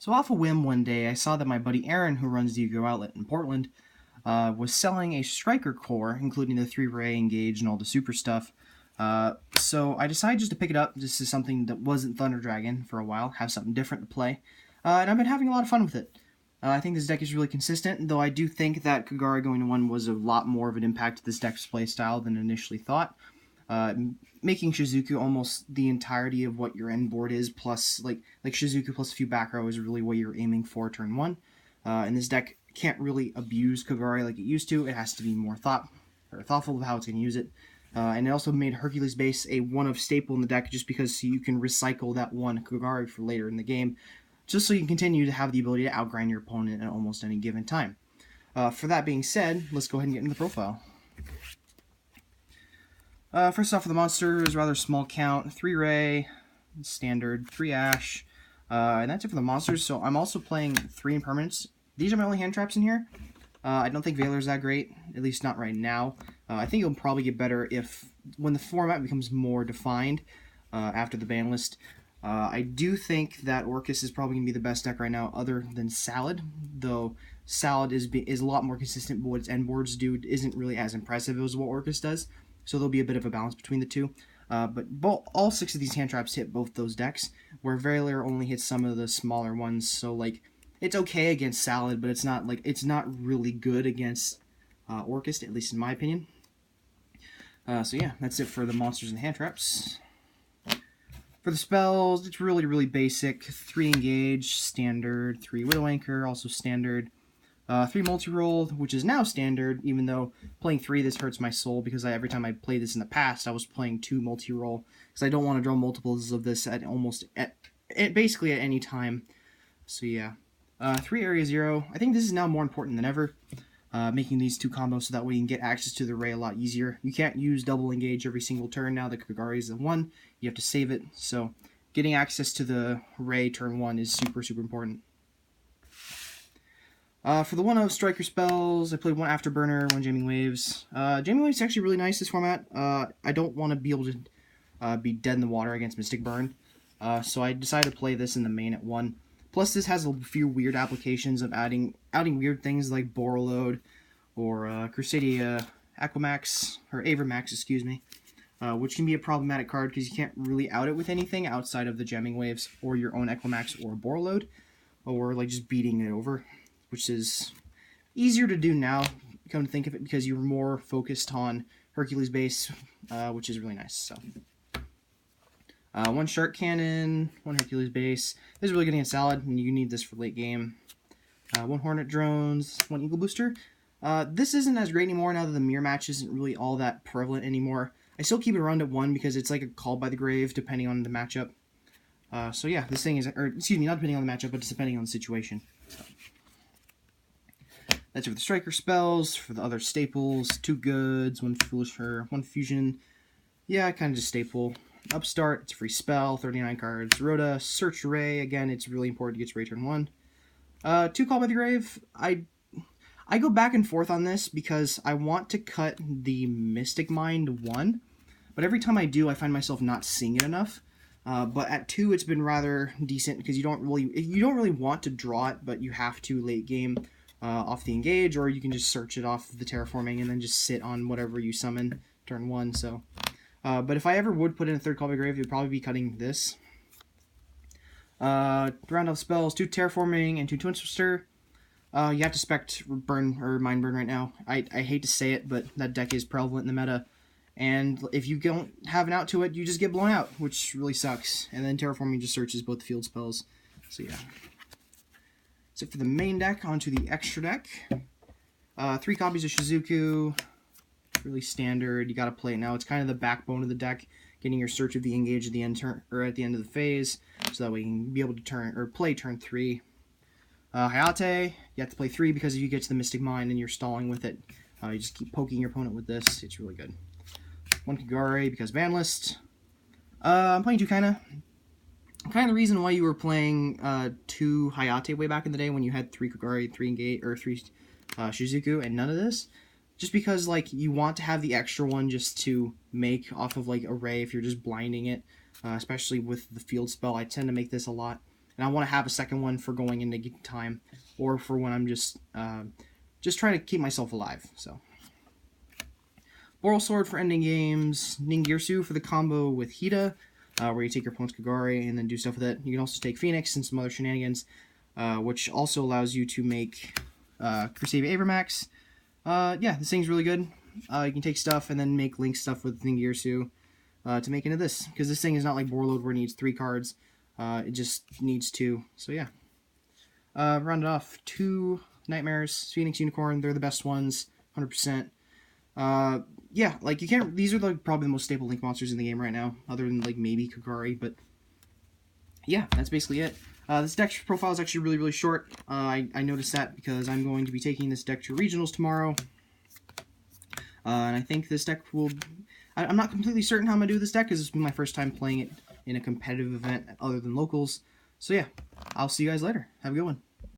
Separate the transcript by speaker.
Speaker 1: So off a whim one day, I saw that my buddy Aaron, who runs the Yu-Gi-Oh! Outlet in Portland, was selling a Striker core, including the 3-ray engage and all the super stuff. So I decided just to pick it up. This is something that wasn't Thunder Dragon for a while, have something different to play. And I've been having a lot of fun with it. I think this deck is really consistent, though I do think that Kagari going to 1 was a lot more of an impact to this deck's playstyle than initially thought. Making Shizuku almost the entirety of what your end board is, plus like Shizuku plus a few back row is really what you're aiming for turn 1. And this deck can't really abuse Kagari like it used to. It has to be more thoughtful of how it's going to use it. And it also made Hercules base a 1-of staple in the deck just because you can recycle that 1 Kagari for later in the game, just so you can continue to have the ability to outgrind your opponent at almost any given time. For that being said, let's go ahead and get into the profile. First off, for the monster is rather small count, 3-ray, standard, 3 ash, and that's it for the monsters. So I'm also playing 3 impermanents. These are my only hand traps in here. I don't think Veiler's that great, at least not right now. I think it'll probably get better when the format becomes more defined after the ban list. I do think that Orcus is probably going to be the best deck right now other than Salad, though Salad is a lot more consistent, but what its end boards do isn't really as impressive as what Orcus does. So there'll be a bit of a balance between the two. But all 6 of these hand traps hit both those decks, where Veiler only hits some of the smaller ones. So like, it's okay against Salad, but it's not really good against Orcus, at least in my opinion. So yeah, that's it for the monsters and hand traps. For the spells, it's really, really basic. 3 engage, standard. 3 Widow Anchor, also standard. 3 multi-roll, which is now standard, even though playing 3, this hurts my soul, because every time I played this in the past, I was playing 2 multi-roll, because I don't want to draw multiples of this basically at any time. So yeah. 3 Area 0, I think this is now more important than ever, making these 2 combos so that way you can get access to the Ray a lot easier. You can't use double engage every single turn now that Kagari is the 1, you have to save it, so getting access to the Ray turn 1 is super, super important. For the 1-of Striker spells, I played 1 Afterburner, 1 Jamming Waves. Jamming Waves is actually really nice this format. I don't want to be able to be dead in the water against Mystic Burn, so I decided to play this in the main at 1. Plus, this has a few weird applications of adding weird things like Borreload or Crusadia Aquamax, or Avermax, excuse me, which can be a problematic card because you can't really out it with anything outside of the Jamming Waves or your own Aquamax or Borreload, or like just beating it over, which is easier to do now, come to think of it, because you're more focused on Hercules base, which is really nice. So, 1 Shark Cannon, 1 Hercules base. This is really getting a Salad, and you need this for late game. 1 Hornet Drones, 1 Eagle Booster. This isn't as great anymore now that the mirror match isn't really all that prevalent anymore. I still keep it around at 1 because it's like a Call by the Grave depending on the matchup. So yeah, this thing is, or excuse me, not depending on the matchup, but just depending on the situation. So. That's it for the Striker spells. For the other staples, 2 Goods, 1 Foolish, 1 Fusion. Yeah, kind of just staple. Upstart, it's a free spell, 39 cards. Rhoda, Search Ray, again, it's really important to get to Ray turn 1. 2 Call by the Grave. I go back and forth on this because I want to cut the Mystic Mind 1, but every time I do, I find myself not seeing it enough. But at 2, it's been rather decent because you don't really want to draw it, but you have to late game off the engage, or you can just search it off the terraforming and then just sit on whatever you summon turn 1. So. But if I ever would put in a 3rd Call by Grave, it would probably be cutting this. Round off spells, 2 Terraforming and 2 Twin Twister. You have to spec Burn or Mind Burn right now. I hate to say it, but that deck is prevalent in the meta. And if you don't have an out to it, you just get blown out, which really sucks. And then Terraforming just searches both field spells. So yeah. So for the main deck, onto the extra deck. 3 copies of Shizuku. Really standard. You got to play it now. It's kind of the backbone of the deck, getting your Search of the Engage at the end at the end of the phase, so that way you can be able to play turn 3. Hayate, you have to play 3 because if you get to the Mystic Mind and you're stalling with it, you just keep poking your opponent with this. It's really good. 1 Kagari because Vanlist. I'm playing 2 kind of the reason why you were playing 2 Hayate way back in the day when you had 3 Kagari, 3 Engage, or 3 Shizuku, and none of this. Just because, like, you want to have the extra one just to make off of, like, Array if you're just blinding it, especially with the field spell. I tend to make this a lot. and I want to have a second one for going into time, or for when I'm just trying to keep myself alive. So, Boral Sword for ending games, Ningirsu for the combo with Hida, where you take your opponent's Kagari and then do stuff with it. You can also take Phoenix and some other shenanigans, which also allows you to make Crusader Abramax. Yeah, this thing's really good. You can take stuff and then make Link stuff with Ningirsu to make into this, because this thing is not like Borreload where it needs 3 cards. It just needs 2. So yeah. Round it off, 2 Nightmares, Phoenix Unicorn. They're the best ones, 100%. Yeah, like, you can't... These are, like, probably the most stable Link monsters in the game right now, other than, like, maybe Kagari, but... Yeah, that's basically it. This deck profile is actually really, really short. I noticed that because I'm going to be taking this deck to Regionals tomorrow. And I think this deck will... I'm not completely certain how I'm going to do this deck, because this will be my first time playing it in a competitive event other than locals. So yeah, I'll see you guys later. Have a good one.